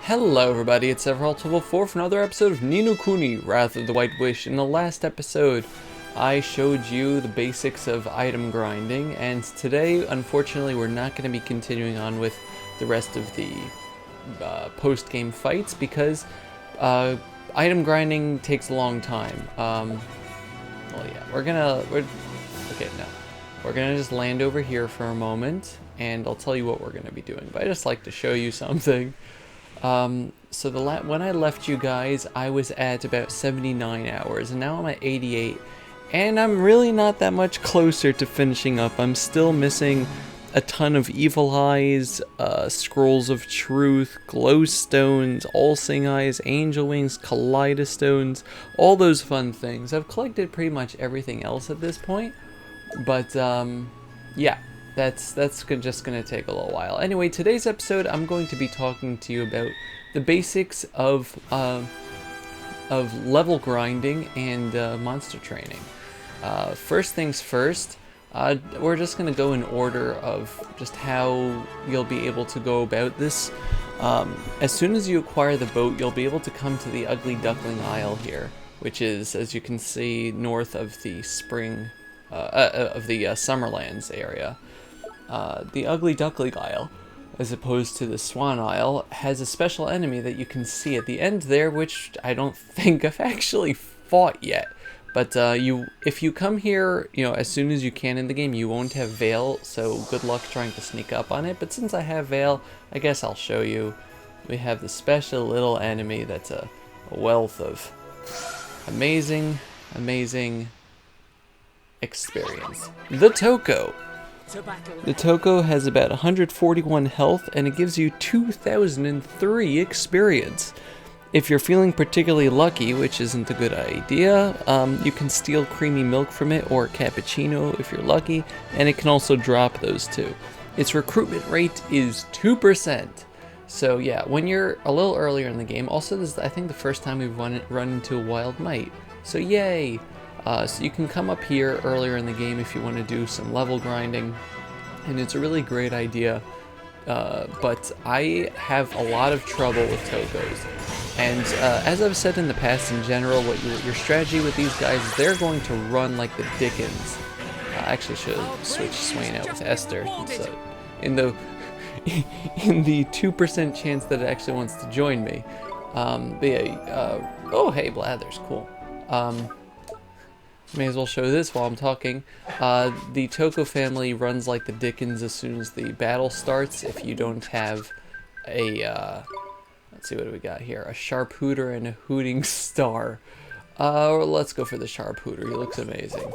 Hello everybody, it's Untitled for another episode of Ni no Kuni, Wrath of the White Wish. In the last episode, I showed you the basics of item grinding, and today, unfortunately, we're not going to be continuing on with the rest of the post-game fights because item grinding takes a long time. Well, yeah, we're gonna just land over here for a moment, and I'll tell you what we're gonna be doing. But I just like to show you something. So when I left you guys, I was at about 79 hours, and now I'm at 88, and I'm really not that much closer to finishing up. I'm still missing a ton of evil eyes, scrolls of truth, glowstones, all-seeing eyes, angel wings, kaleidostones, all those fun things. I've collected pretty much everything else at this point, but yeah. That's just going to take a little while. Anyway, today's episode, I'm going to be talking to you about the basics of level grinding and monster training. First things first, we're just going to go in order of just how you'll be able to go about this. As soon as you acquire the boat, you'll be able to come to the Ugly Duckling Isle here, which is, as you can see, north of the Summerlands area. The Ugly Duckling Isle, as opposed to the Swan Isle, has a special enemy that you can see at the end there, which I don't think I've actually fought yet. But if you come here, as soon as you can in the game, you won't have Veil, so good luck trying to sneak up on it. But since I have Veil, I guess I'll show you. We have the special little enemy that's a wealth of amazing experience. The Toko. The Toko has about 141 health, and it gives you 2003 experience. If you're feeling particularly lucky, which isn't a good idea, you can steal creamy milk from it, or cappuccino if you're lucky, and it can also drop those too. Its recruitment rate is 2%. So yeah, when you're a little earlier in the game, also this is I think the first time we've run into a wild mite. So yay! So you can come up here earlier in the game if you want to do some level grinding, and it's a really great idea, but I have a lot of trouble with Tokos, and as I've said in the past in general, your strategy with these guys is they're going to run like the Dickens. I actually should have switched Swain out with Esther, so in the 2% chance that it actually wants to join me. But yeah, oh hey Blathers, cool. May as well show this while I'm talking. The Toko family runs like the Dickens as soon as the battle starts. If you don't have a, let's see what do we got here, a Sharpshooter and a Hooting Star. Let's go for the Sharpshooter, he looks amazing.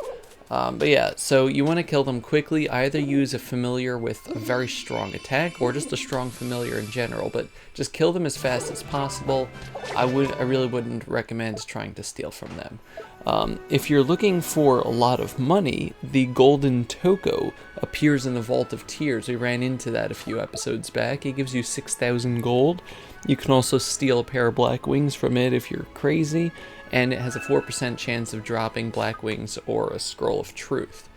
But yeah, so you want to kill them quickly. Either use a familiar with a very strong attack, or just a strong familiar in general, but just kill them as fast as possible. I really wouldn't recommend trying to steal from them. If you're looking for a lot of money, the Golden Toko appears in the Vault of Tears. We ran into that a few episodes back. It gives you 6,000 gold. You can also steal a pair of black wings from it if you're crazy, and it has a 4% chance of dropping black wings or a scroll of truth.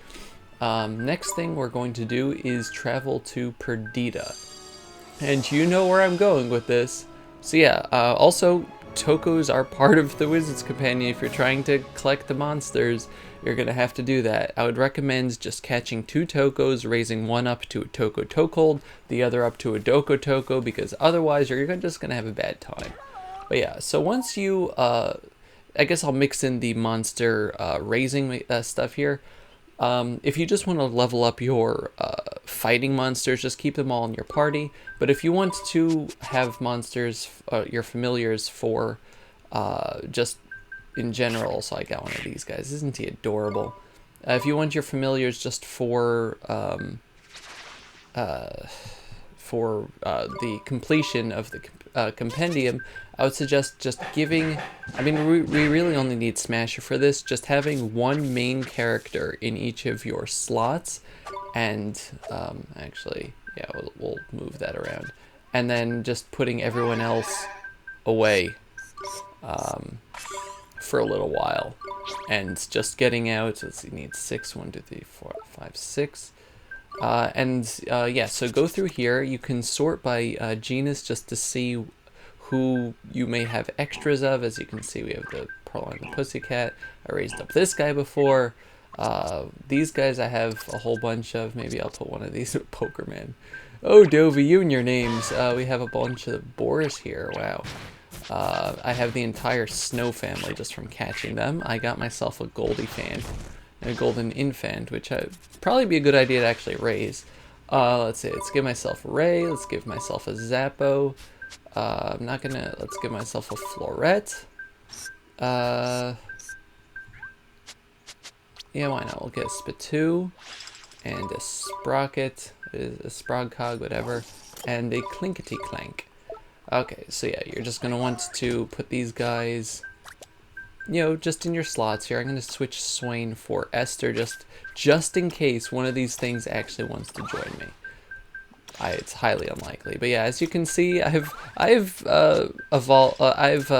Next thing we're going to do is travel to Perdita. And you know where I'm going with this. So yeah, also Tokos are part of the Wizard's Companion. If you're trying to collect the monsters, you're going to have to do that. I would recommend just catching 2 Tokos, raising one up to a Toko Tokehold, the other up to a Doko Toko, because otherwise you're just going to have a bad time. But yeah, so once you, I guess I'll mix in the monster raising stuff here. If you just want to level up your fighting monsters, just keep them all in your party. But if you want to have monsters, your familiars for just in general, so I got one of these guys. Isn't he adorable? If you want your familiars just for the completion of the compendium, I would suggest just giving, I mean, we really only need Smasher for this, just having one main character in each of your slots, and actually, yeah, we'll move that around, and then just putting everyone else away for a little while, and just getting out. Let's see, need 6, 1, 2, 3, 4, 5, 6. Yeah, so go through here. You can sort by genus just to see who you may have extras of. As you can see, we have the Pearl and the Pussycat. I raised up this guy before. These guys I have a whole bunch of. Maybe I'll put one of these with Poker Man. Oh, Dovey, you and your names. We have a bunch of boars here. Wow. I have the entire Snow family just from catching them. I got myself a Goldie fan and a Golden Infant, which would probably be a good idea to actually raise. Let's see. Let's give myself a Ray. Let's give myself a Zappo. I'm not gonna. Let's give myself a Florette. Yeah, why not? We'll get a Spitoo and a Sprocket, a Sprogcog, whatever, and a Clinkety Clank. Okay, so yeah, you're just gonna want to put these guys, you know, just in your slots here. I'm gonna switch Swain for Esther just in case one of these things actually wants to join me. It's highly unlikely, but yeah, as you can see, I've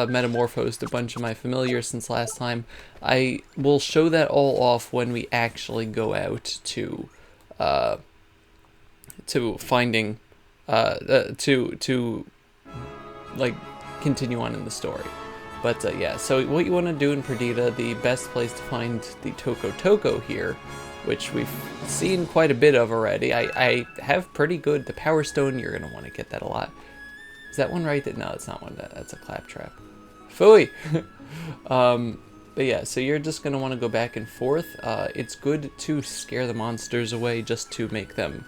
metamorphosed a bunch of my familiars since last time. I will show that all off when we actually go out to finding to like continue on in the story. But yeah, so what you want to do in Perdita, the best place to find the Toko here, which we've seen quite a bit of already. I have pretty good, the Power Stone, you're going to want to get that a lot. Is that one right? No, it's not one. That's a Claptrap. Phooey! But yeah, so you're just going to want to go back and forth. It's good to scare the monsters away just to make them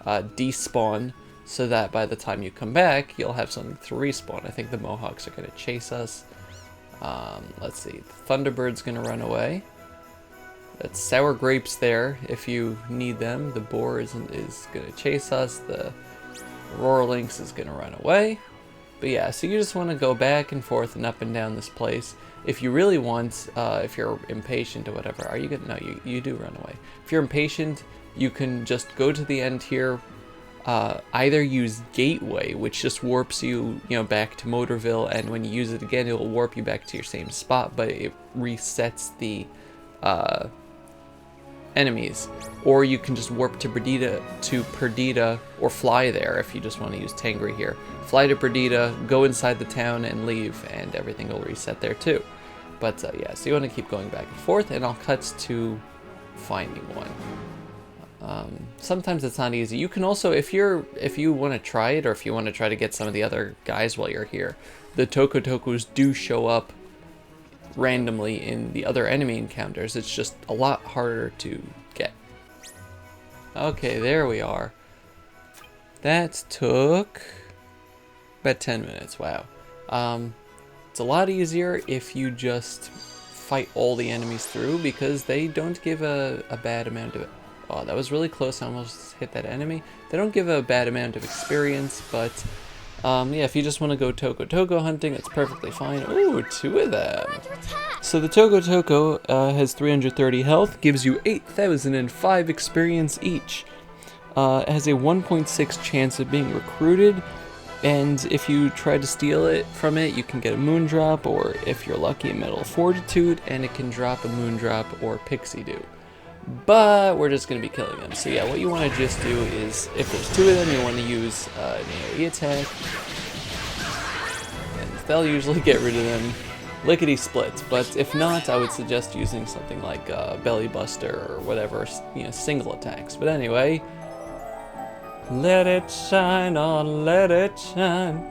despawn, so that by the time you come back, you'll have something to respawn. I think the Mohawks are going to chase us. Let's see, the Thunderbird's going to run away. That's Sour Grapes there if you need them. The Boar is going to chase us. The Aurora Lynx is going to run away. But yeah, so you just want to go back and forth and up and down this place. If you really want, if you're impatient or whatever, are you going to? No, you do run away. If you're impatient, you can just go to the end here. Either use Gateway, which just warps you, back to Motorville, and when you use it again, it will warp you back to your same spot, but it resets the enemies. Or you can just warp to Perdita, or fly there if you just want to use Tangri here. Fly to Perdita, go inside the town, and leave, and everything will reset there too. But yeah, so you want to keep going back and forth, and I'll cut to finding one. Sometimes it's not easy. You can also, if you want to try it, or if you want to try to get some of the other guys while you're here, the Tokos do show up randomly in the other enemy encounters. It's just a lot harder to get. Okay, there we are. That took about 10 minutes. Wow. It's a lot easier if you just fight all the enemies through, because they don't give a bad amount of it. Oh, that was really close. I almost hit that enemy. They don't give a bad amount of experience, but yeah, if you just want to go Toko hunting, it's perfectly fine. Ooh, 2 of them. So the Toko has 330 health, gives you 8,005 experience each. It has a 1.6 chance of being recruited, and if you try to steal it from it, you can get a Moondrop, or if you're lucky, a Medal of Fortitude, and it can drop a Moondrop or Pixie Dew. But we're just going to be killing them. So yeah, what you want to just do is, if there's 2 of them, you want to use an AoE attack. And they'll usually get rid of them lickety-split. But if not, I would suggest using something like Belly Buster or whatever, single attacks. But anyway, let it shine on, let it shine.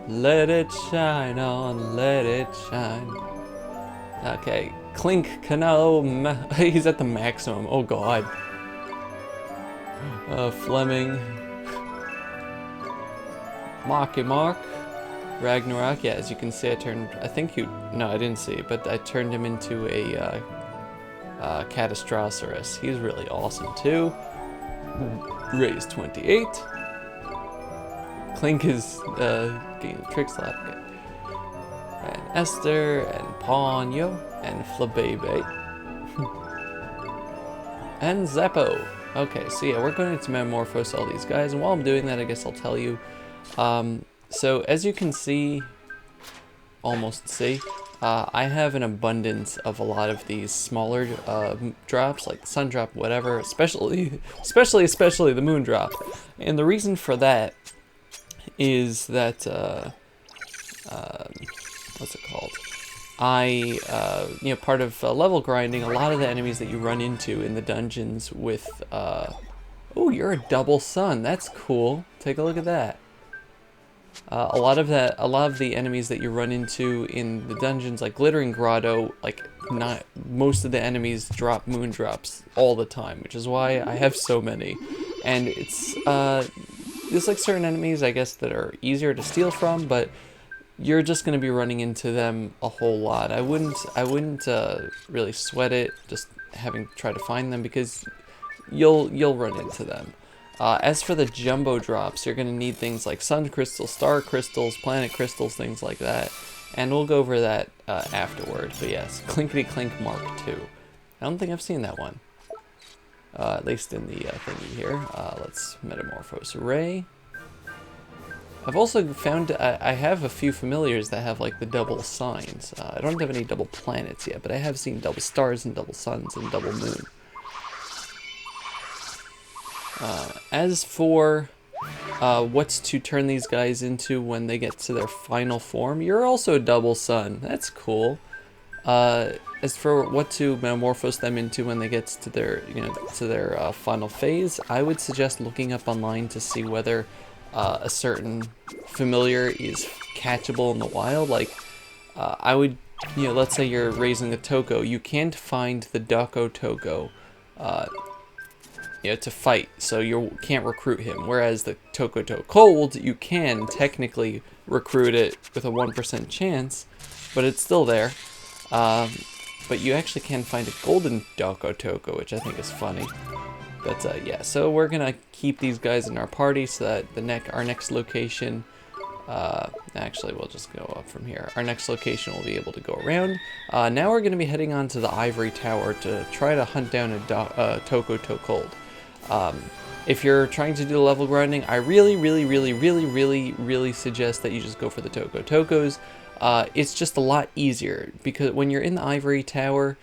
Let it shine on, let it shine. Okay. Clink Canal, he's at the maximum. Oh god. Fleming. Mark. Ragnarok. Yeah, as you can see, no, I didn't see, but I turned him into a Catastrosaurus. He's really awesome too. Raise 28. Clink is getting the trick slot. Okay. And Esther, and Ponyo, and Flabebe, and Zappo. Okay, so yeah, we're going to metamorphose all these guys, and while I'm doing that, I guess I'll tell you. So as you can see, I have an abundance of a lot of these smaller drops, like Sun Drop, whatever, especially the Moon Drop. And the reason for that is that what's it called? Part of level grinding, a lot of the enemies that you run into in the dungeons with, oh, you're a double sun. That's cool. Take a look at that. A lot of the enemies that you run into in the dungeons, like Glittering Grotto, like not most of the enemies drop moon drops all the time, which is why I have so many. And it's there's like certain enemies, I guess, that are easier to steal from, but you're just going to be running into them a whole lot. I wouldn't really sweat it just having to try to find them, because you'll run into them. As for the jumbo drops, you're going to need things like sun crystals, star crystals, planet crystals, things like that. And we'll go over that afterward. But yes, Clinkety Clink Mark II. I don't think I've seen that one. At least in the thingy here. Let's Metamorphose Ray. I've also found, I have a few familiars that have like the double signs. I don't have any double planets yet, but I have seen double stars and double suns and double moon. As for what's to turn these guys into when they get to their final form, you're also a double sun. That's cool. As for what to metamorphose them into when they get to their, final phase, I would suggest looking up online to see whether a certain familiar is catchable in the wild. Like, I would, let's say you're raising a Toko, you can't find the Toko, to fight, so you can't recruit him. Whereas the Toko Cold, you can technically recruit it with a 1% chance, but it's still there. But you actually can find a golden Toko, which I think is funny. But yeah, so we're gonna keep these guys in our party so that our next location, actually we'll just go up from here. Our next location will be able to go around. Now we're gonna be heading on to the Ivory Tower to try to hunt down a Toko Cold. If you're trying to do the level grinding, I really suggest that you just go for the Tokos. It's just a lot easier, because when you're in the Ivory Tower,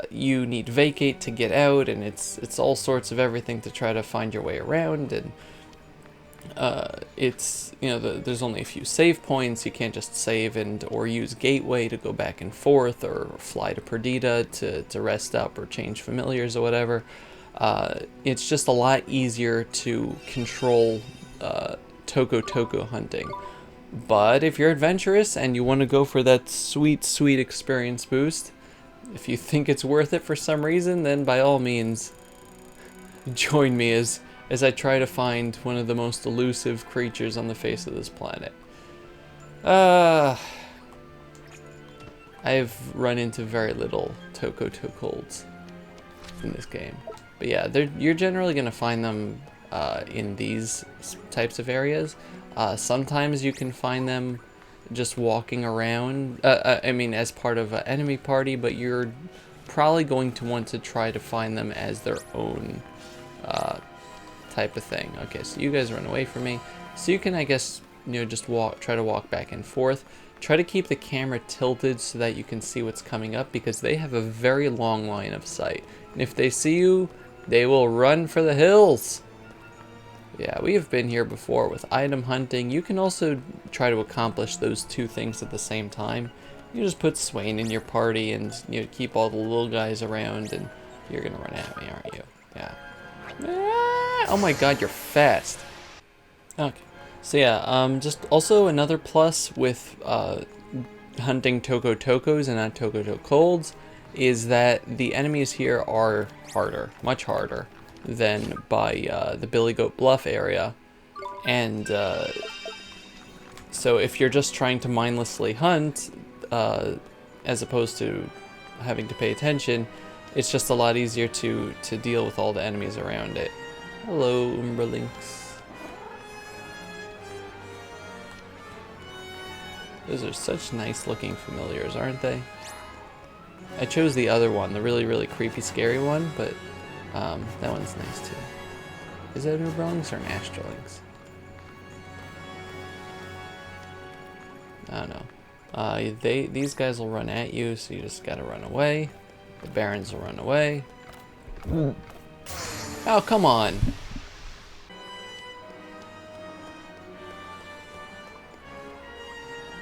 you need Vacate to get out, and it's all sorts of everything to try to find your way around, and there's only a few save points. You can't just save or use Gateway to go back and forth, or fly to Perdita to rest up or change familiars or whatever. It's just a lot easier to control Toko hunting. But if you're adventurous and you want to go for that sweet experience boost, if you think it's worth it for some reason, then by all means, join me as I try to find one of the most elusive creatures on the face of this planet. I've run into very little Toko Colds in this game. But yeah, you're generally going to find them in these types of areas. Sometimes you can find them just walking around, as part of an enemy party, but you're probably going to want to try to find them as their own type of thing. Okay, so you guys run away from me. So you can, I guess, just try to walk back and forth. Try to keep the camera tilted so that you can see what's coming up, because they have a very long line of sight. And if they see you, they will run for the hills. Yeah, we have been here before with item hunting. You can also try to accomplish those two things at the same time. You just put Swain in your party and keep all the little guys around, and you're gonna run at me, aren't you? Yeah. Oh my god, you're fast. Okay. So yeah, just also another plus with hunting Tokos and not Toko Colds is that the enemies here are harder, much harder than by the Billy Goat Bluff area. And so if you're just trying to mindlessly hunt, as opposed to having to pay attention, it's just a lot easier to deal with all the enemies around it. Hello, Umberlinks. Those are such nice looking familiars, aren't they? I chose the other one, the really creepy scary one, but that one's nice too. Is that an Umberlinks or an Astrolynx? I don't know. These guys will run at you, so you just gotta run away. The Barons will run away. Oh, come on!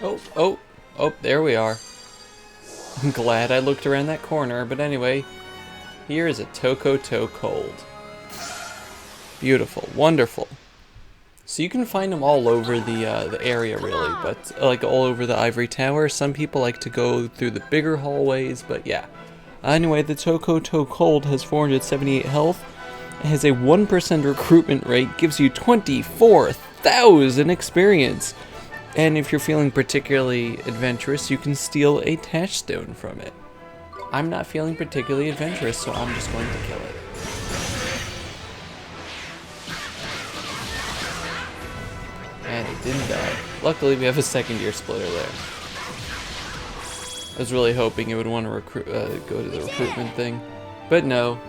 Oh, there we are. I'm glad I looked around that corner, but anyway, here is a Toko cold. Beautiful, wonderful. So you can find them all over the area, really, but like all over the ivory tower. Some people like to go through the bigger hallways, but yeah. Anyway, the Toko cold has 478 health. It has a 1% recruitment rate, gives you 24,000 experience. And if you're feeling particularly adventurous, you can steal a touchstone from it. I'm not feeling particularly adventurous, so I'm just going to kill it. And it didn't die. Luckily, we have a second-year splitter there. I was really hoping it would want to go to the recruitment thing, but no.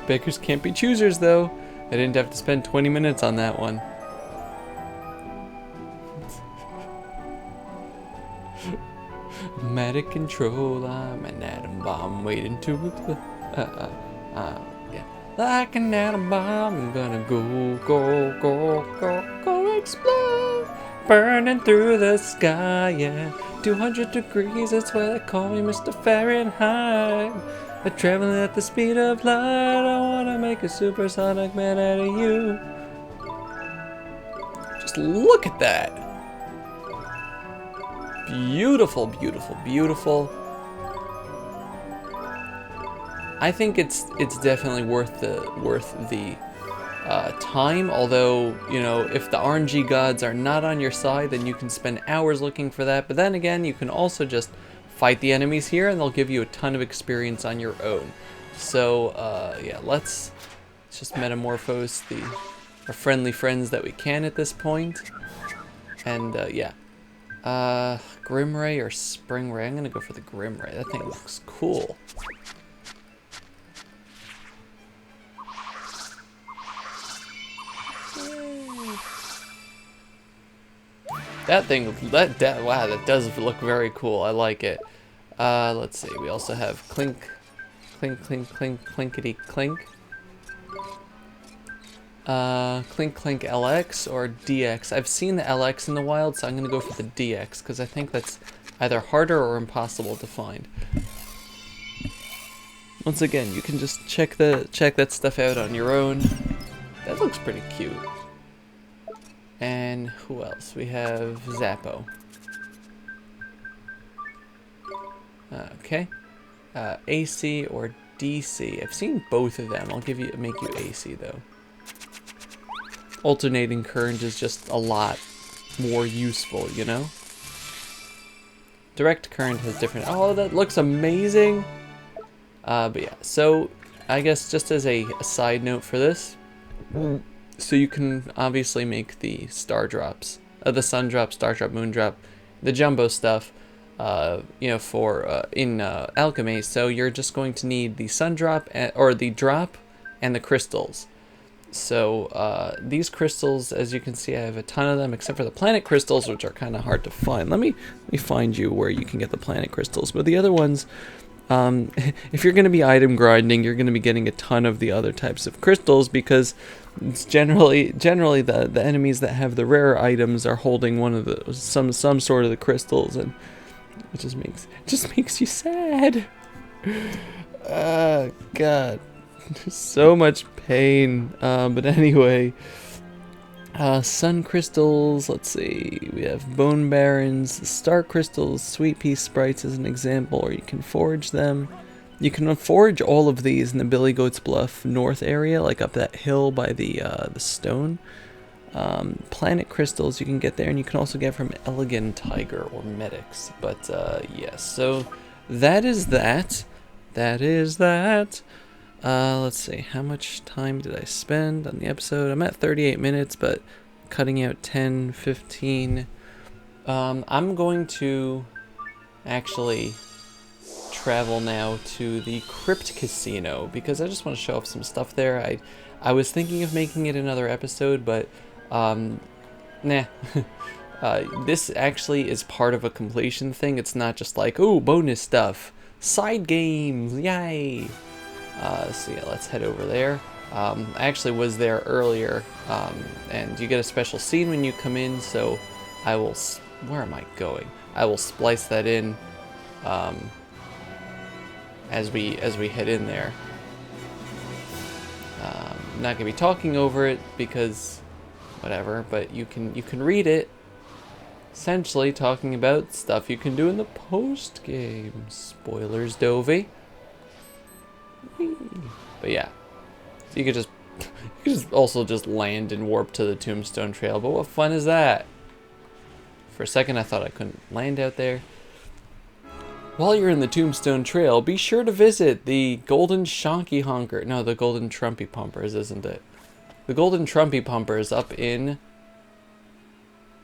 Beggars can't be choosers, though. I didn't have to spend 20 minutes on that one. I'm out of control, I'm an atom bomb waiting to yeah. Like an atom bomb, I'm gonna go explode, burning through the sky, yeah. 200 degrees, that's why they call me Mr. Fahrenheit. I'm traveling at the speed of light, I wanna make a supersonic man out of you. Just look at that. Beautiful, beautiful, beautiful. I think it's definitely worth the time. Although, you know, if the RNG gods are not on your side, then you can spend hours looking for that. But then again, you can also just fight the enemies here, and they'll give you a ton of experience on your own. So yeah, let's just metamorphose our friendly friends that we can at this point, and yeah. Grim Ray or Spring Ray? I'm gonna go for the Grim Ray. That thing looks cool. That thing, wow, that does look very cool. I like it. Let's see. We also have Clink, Clinkety Clink. Clink LX or DX. I've seen the LX in the wild, so I'm gonna go for the DX because I think that's either harder or impossible to find. Once again, you can just check that stuff out on your own. That looks pretty cute. And who else? We have Zappo. Okay. AC or DC. I've seen both of them. I'll make you AC though. Alternating current is just a lot more useful, you know? Direct current has different... Oh, that looks amazing! But yeah, so I guess just as a side note for this, so you can obviously make the star drops, the sun drop, star drop, moon drop, the jumbo stuff, you know, for in alchemy. So you're just going to need the sun drop or the drop and the crystals. So these crystals, as you can see, I have a ton of them, except for the planet crystals, which are kind of hard to find. Let me find you where you can get the planet crystals. But the other ones, if you're going to be item grinding, you're going to be getting a ton of the other types of crystals because it's generally the enemies that have the rare items are holding one of the some sort of the crystals, and it just makes you sad. God. So much pain. But anyway, sun crystals, let's see, we have bone barons, star crystals, sweet pea sprites as an example, or you can forage them. You can forage all of these in the Billy Goat's Bluff north area, like up that hill by the stone. Planet crystals you can get there, and you can also get from Elegant Tiger or Medics. But yes, so that is that. Let's see, how much time did I spend on the episode? I'm at 38 minutes, but cutting out 10, 15. I'm going to actually travel now to the Crypt Casino because I just want to show off some stuff there. I was thinking of making it another episode, but nah. This actually is part of a completion thing. It's not just like, oh, bonus stuff. Side games, yay! So yeah, let's head over there. I actually was there earlier, and you get a special scene when you come in, so I will where am I going? I will splice that in as we head in there. I'm not gonna be talking over it because whatever, but you can read it. Essentially talking about stuff you can do in the post game. Spoilers, Dovey. But yeah, so you could just also just land and warp to the Tombstone Trail. But what fun is that? For a second, I thought I couldn't land out there. While you're in the Tombstone Trail, be sure to visit the Golden Shonky Honker. No, the Golden Trumpy Pumpers, isn't it? The Golden Trumpy Pumpers up in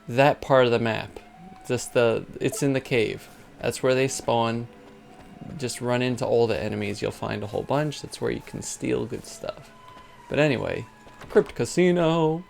that part of the map. It's in the cave. That's where they spawn. Just run into all the enemies. You'll find a whole bunch. That's where you can steal good stuff. But anyway, Crypt Casino.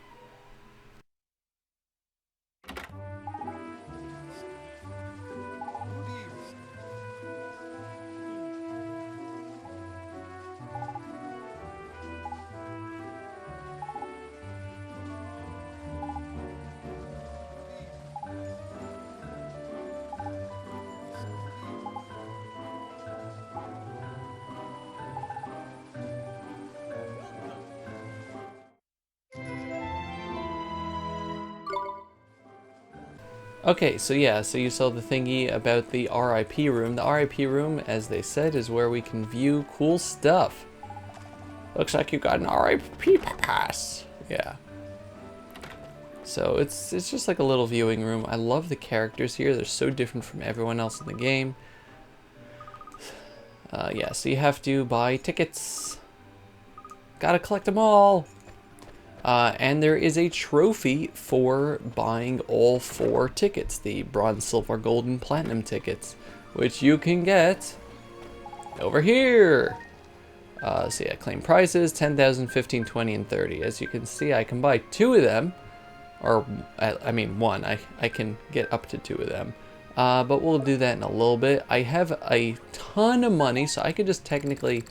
Okay, so yeah, so you saw the thingy about the RIP room. The RIP room, as they said, is where we can view cool stuff. Looks like you got an RIP pass. Yeah. So it's just like a little viewing room. I love the characters here. They're so different from everyone else in the game. Yeah, so you have to buy tickets. Gotta collect them all. And there is a trophy for buying all 4 tickets, the bronze, silver, gold, and platinum tickets, which you can get over here. So yeah, claim prizes, 10,000, 15, 20, and 30. As you can see, I can buy 2 of them, or I mean 1. I can get up to 2 of them. But we'll do that in a little bit. I have a ton of money, so I could just technically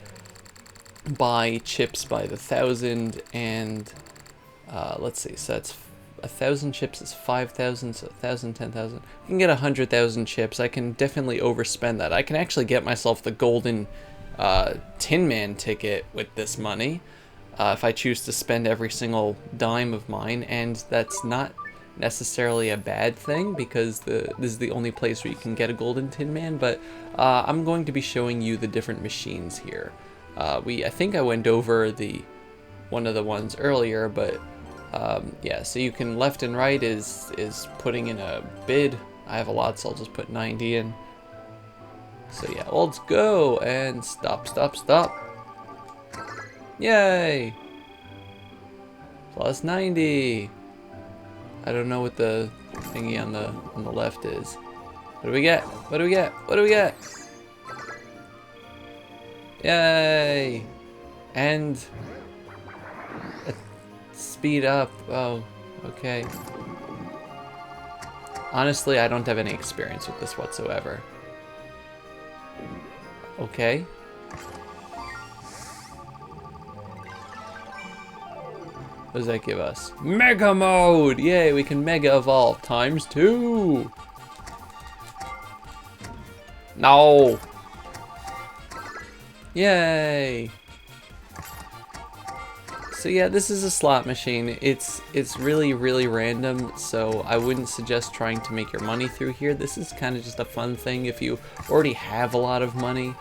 buy chips by the 1,000 and... let's see, so that's 1,000 chips is 5,000, so 1,000, 10,000. I can get 100,000 chips. I can definitely overspend that. I can actually get myself the golden Tin Man ticket with this money if I choose to spend every single dime of mine, and that's not necessarily a bad thing because this is the only place where you can get a golden Tin Man, but I'm going to be showing you the different machines here. I think I went over one of the ones earlier, but yeah, so you can left and right is putting in a bid. I have a lot, so I'll just put 90 in. So yeah, let's go and stop. Yay! Plus 90. I don't know what the thingy on the left is. What do we get? What do we get? What do we get? Yay! And speed up. Oh, okay. Honestly, I don't have any experience with this whatsoever. Okay. What does that give us? Mega mode! Yay, we can mega evolve ×2. No! Yay! So yeah, this is a slot machine. It's really, really random, so I wouldn't suggest trying to make your money through here. This is kind of just a fun thing if you already have a lot of money,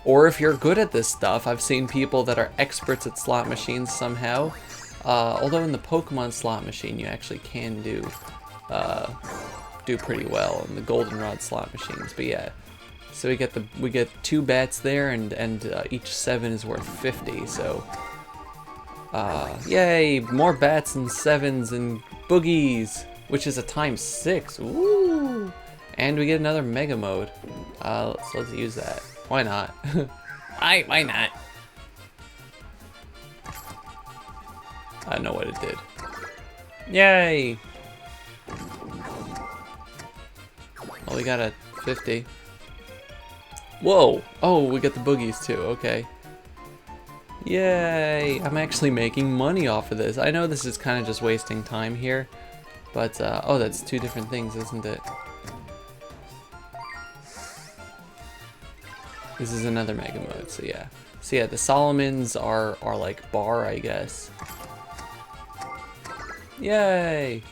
or if you're good at this stuff. I've seen people that are experts at slot machines somehow. Although in the Pokemon slot machine, you actually can do pretty well in the Goldenrod slot machines. But yeah, so we get 2 bats there, and each 7 is worth 50. So. Yay! More bats and 7s and boogies, which is a ×6. Ooh! And we get another mega mode. So let's use that. Why not? Why not? I don't know what it did. Yay! Well, we got a 50. Whoa! Oh, we got the boogies too. Okay. Yay! I'm actually making money off of this. I know this is kind of just wasting time here, But, oh, that's two different things, isn't it? This is another mega mode, so yeah. So yeah, the Solomons are like bar, I guess. Yay!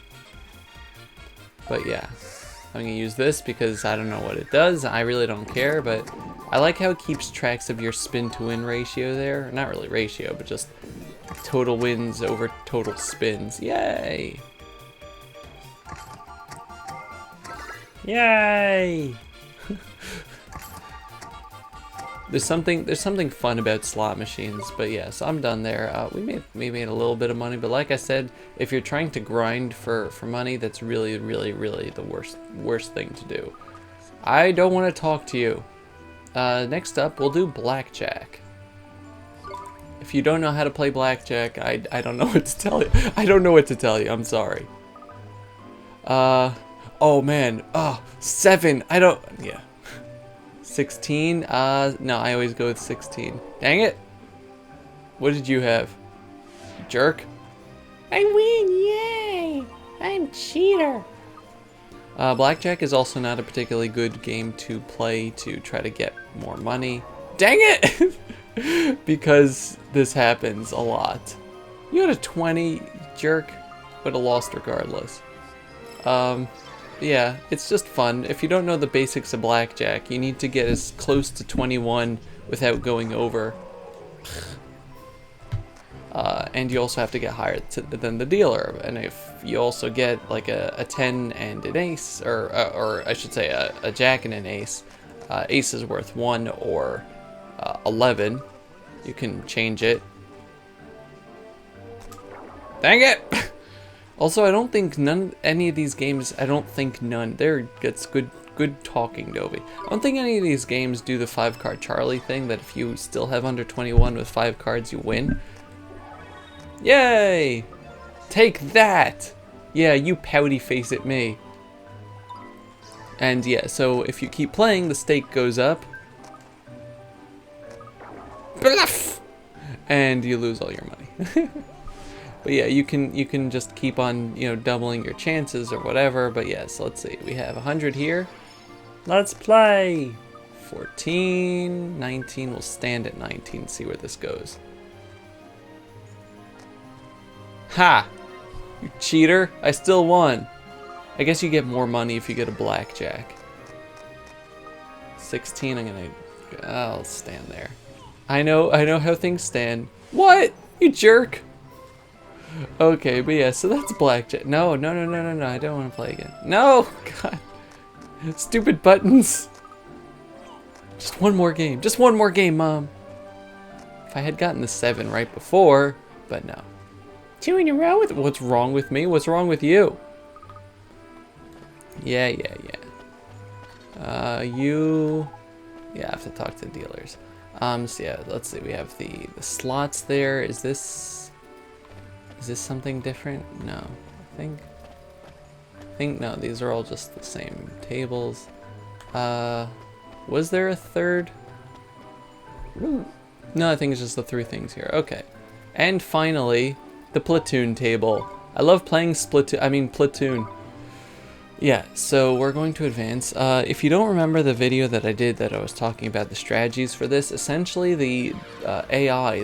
But yeah, I'm gonna use this because I don't know what it does. I really don't care, but I like how it keeps tracks of your spin to win ratio there. Not really ratio, but just total wins over total spins. Yay! Yay! There's something fun about slot machines, but yeah, so I'm done there. We made a little bit of money, but like I said, if you're trying to grind for money, that's really the worst thing to do. I don't want to talk to you. Next up, we'll do Blackjack. If you don't know how to play Blackjack, I don't know what to tell you. I don't know what to tell you. I'm sorry. Oh man. 7. Yeah. 16? No, I always go with 16. Dang it! What did you have? Jerk? I win! Yay! I'm cheater! Blackjack is also not a particularly good game to play to try to get more money. Dang it! Because this happens a lot. You had a 20, jerk. Would have lost regardless. Yeah, it's just fun. If you don't know the basics of Blackjack, you need to get as close to 21 without going over. And you also have to get higher than the dealer. And if you also get like a 10 and an ace, or I should say a jack and an ace, ace is worth 1 or 11. You can change it. Dang it! Also, I don't think any of these games, that's good talking, Dobie. I don't think any of these games do the 5-card Charlie thing, that if you still have under 21 with 5 cards, you win. Yay! Take that! Yeah, you pouty face at me. And yeah, so if you keep playing, the stake goes up. Bluff! And you lose all your money. But yeah, you can just keep on, doubling your chances or whatever. But yeah, so let's see. We have 100 here. Let's play. 14, 19. We'll stand at 19, see where this goes. Ha! You cheater. I still won. I guess you get more money if you get a blackjack. 16, I'll stand there. I know how things stand. What? You jerk! Okay, but yeah, so that's Blackjack. No, I don't want to play again. No! God. Stupid buttons. Just one more game, Mom. If I had gotten the 7 right before, but no. 2 in a row? What's wrong with me? What's wrong with you? Yeah. Yeah, I have to talk to the dealers. So yeah, let's see. We have the slots there. Is this something different? No. I think no, these are all just the same tables. Was there a third? No, I think it's just the 3 things here. Okay. And finally, the Platoon Table. I love playing Platoon. Yeah, so we're going to advance. If you don't remember the video that I did that I was talking about the strategies for this, essentially the AI,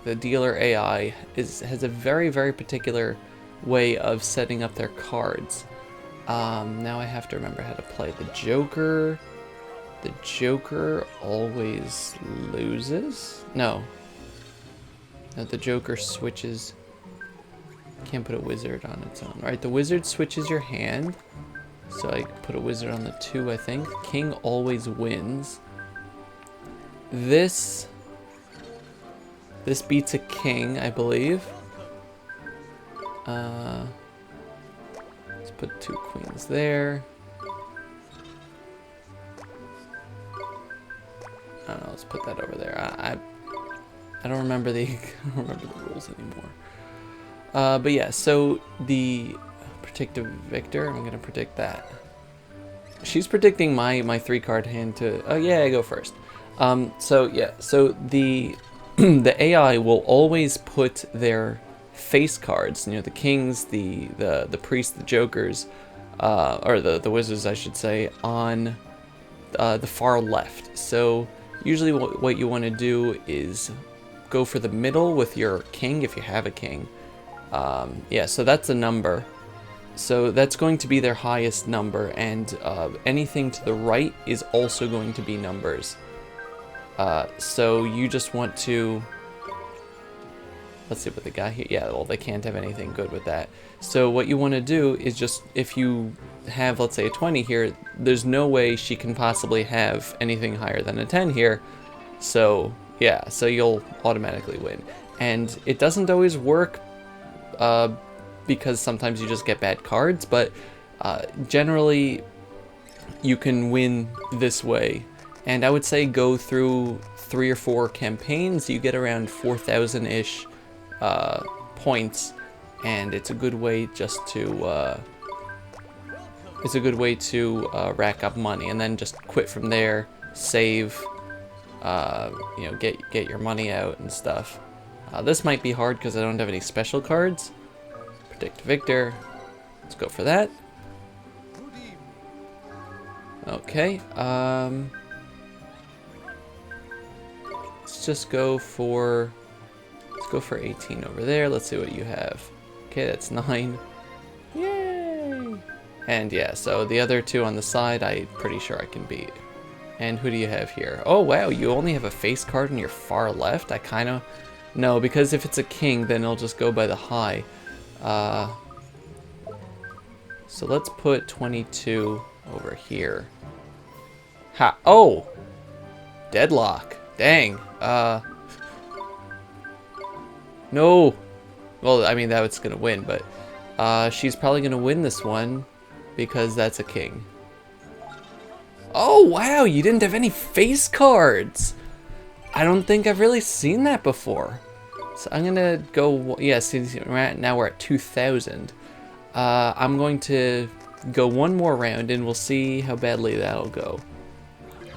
the dealer AI, has a very particular way of setting up their cards. Now I have to remember how to play the Joker. The Joker always loses? No, the Joker switches. Can't put a wizard on its own. Alright, the wizard switches your hand. So I put a wizard on the 2, I think. King always wins. This beats a king, I believe. Let's put 2 queens there. I don't know, let's put that over there. I don't remember the rules anymore. But yeah, so the predictive victor, I'm gonna predict that. She's predicting my 3-card hand to. Oh yeah, I go first. So yeah, so the the AI will always put their face cards, you know, the kings, the priests, the jokers, or the wizards, I should say, on the far left. So usually what you want to do is go for the middle with your king if you have a king. Yeah, so that's a number. So that's going to be their highest number, and anything to the right is also going to be numbers. So you just want to... Let's see what they got here. Yeah, well, they can't have anything good with that. So what you want to do is just, if you have, let's say, a 20 here, there's no way she can possibly have anything higher than a 10 here. So, yeah, so you'll automatically win. And it doesn't always work because sometimes you just get bad cards, but generally you can win this way. And I would say go through 3 or 4 campaigns, you get around 4,000-ish points, and it's a good way just to rack up money, and then just quit from there, save, you know, get your money out and stuff. This might be hard because I don't have any special cards. Predict Victor. Let's go for that. Okay. Let's just go for... Let's go for 18 over there. Let's see what you have. Okay, that's 9. Yay! And yeah, so the other 2 on the side, I'm pretty sure I can beat. And who do you have here? Oh, wow, you only have a face card on your far left? I kind of... No, because if it's a king, then it'll just go by the high. So let's put 22 over here. Ha! Oh! Deadlock. Dang. No! Well, I mean, that's gonna win, but she's probably gonna win this one because that's a king. Oh, wow! You didn't have any face cards! I don't think I've really seen that before. So I'm gonna go... Yeah, see, now we're at 2,000. I'm going to go one more round and we'll see how badly that'll go.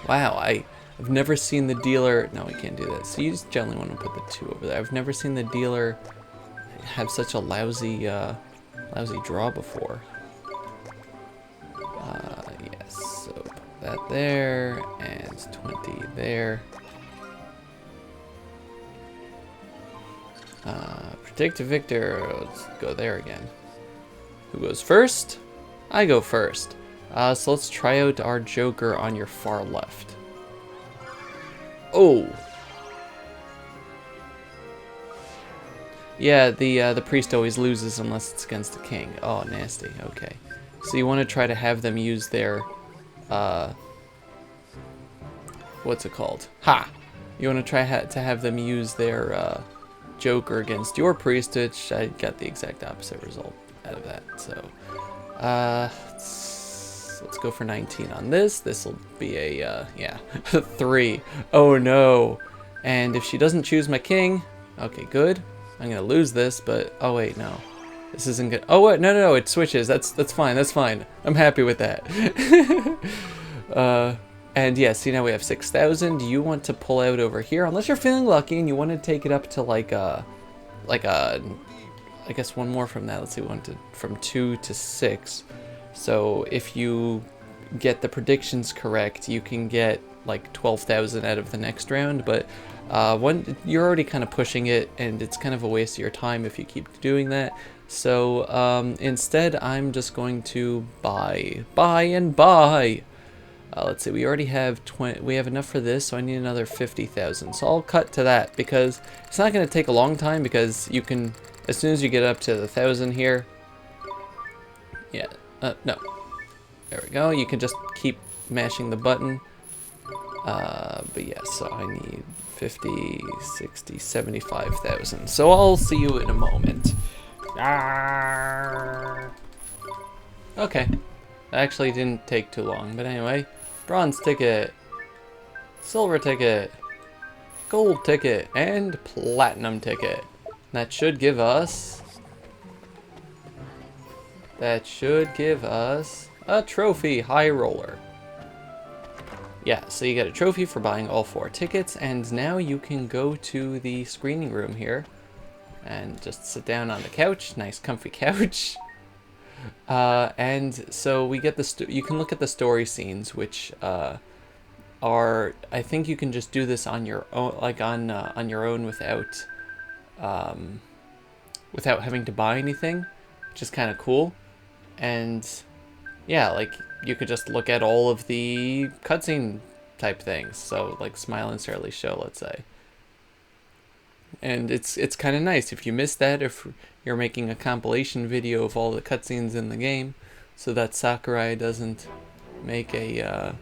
Wow, I've never seen the dealer... No, we can't do that. So you just generally want to put the 2 over there. I've never seen the dealer have such a lousy draw before. Yes, so put that there, and 20 there. Predict Victor. Let's go there again. Who goes first? I go first. So let's try out our Joker on your far left. Oh! Yeah, the priest always loses unless it's against the king. Oh, nasty. Okay. So you want to try to have them use their, what's it called? Ha! You want to try to have them use their, Joker against your priest, which I got the exact opposite result out of that. So, let's go for 19 on this. This will be a, yeah, 3. Oh no. And if she doesn't choose my king, okay, good. I'm gonna lose this, but, oh wait, no. This isn't good. Oh, wait, no, it switches. That's fine, that's fine. I'm happy with that. And yeah, see, now we have 6,000. You want to pull out over here, unless you're feeling lucky and you want to take it up to like a, I guess one more from that. Let's see, we went from 2 to 6. So if you get the predictions correct, you can get like 12,000 out of the next round. But you're already kind of pushing it, and it's kind of a waste of your time if you keep doing that. So instead, I'm just going to buy. Let's see, we already have we have enough for this, so I need another 50,000. So I'll cut to that because it's not going to take a long time, because you can, as soon as you get up to the 1,000 here, yeah, no, there we go. You can just keep mashing the button. But yeah, so I need 50, 60, 75,000. So I'll see you in a moment. Okay, that actually didn't take too long, but anyway. Bronze ticket, silver ticket, gold ticket, and platinum ticket. That should give us a trophy, high roller. Yeah, so you get a trophy for buying all 4 tickets, and now you can go to the screening room here and just sit down on the couch. Nice comfy couch. And so we get you can look at the story scenes, which are, I think you can just do this on your own, like on your own without without having to buy anything, which is kind of cool. And yeah, like you could just look at all of the cutscene type things. So like Smile and Surly Show, let's say. And it's kind of nice if you missed that, if you're making a compilation video of all the cutscenes in the game, so that Sakurai doesn't make a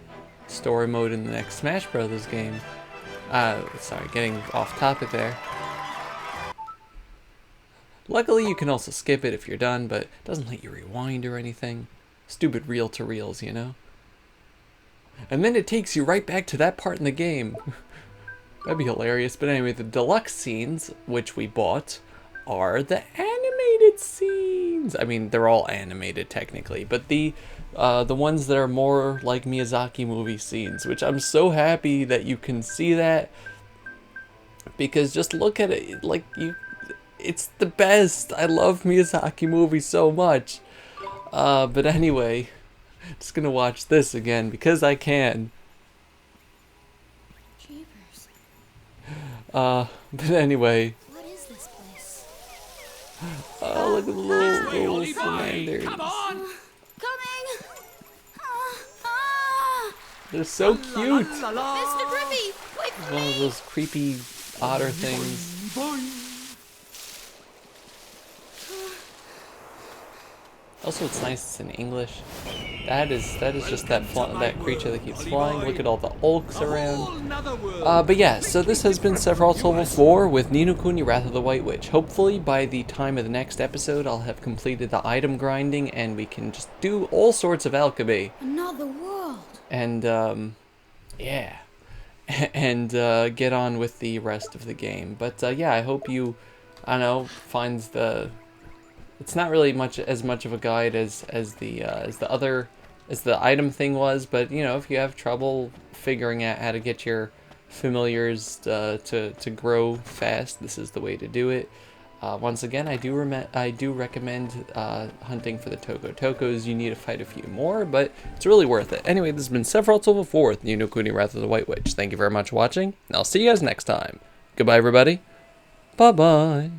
story mode in the next Smash Brothers game. Sorry, getting off topic there. Luckily, you can also skip it if you're done, but it doesn't let you rewind or anything. Stupid reel-to-reels, you know? And then it takes you right back to that part in the game. That'd be hilarious. But anyway, the deluxe scenes, which we bought, are the animated scenes. I mean, they're all animated technically, but the ones that are more like Miyazaki movie scenes, which I'm so happy that you can see that, because just look at it, like it's the best. I love Miyazaki movies so much. But anyway, just gonna watch this again because I can. Jeepers. But anyway. What is this place? Oh, look at the little salamanders. Come on! Coming! They're so cute. Mr. Grippy, wait for One of me! those creepy otter things. Also, it's nice it's in English. That is just that creature that keeps flying. Look at all the ulks around. But yeah, so this has been Sephiroth Level 4 with Ni no Kuni Wrath of the White Witch. Hopefully, by the time of the next episode, I'll have completed the item grinding and we can just do all sorts of alchemy. Another world. And, yeah. And get on with the rest of the game. But yeah, I hope you, I don't know, finds the... It's not really as much of a guide as the item thing was, but you know, if you have trouble figuring out how to get your familiars to grow fast, this is the way to do it. Once again, I do recommend hunting for the Toko. Tokos, you need to fight a few more, but it's really worth it. Anyway, this has been Sephiroth Level 4 with Ni no Kuni Wrath of the White Witch. Thank you very much for watching, and I'll see you guys next time. Goodbye, everybody. Bye-bye.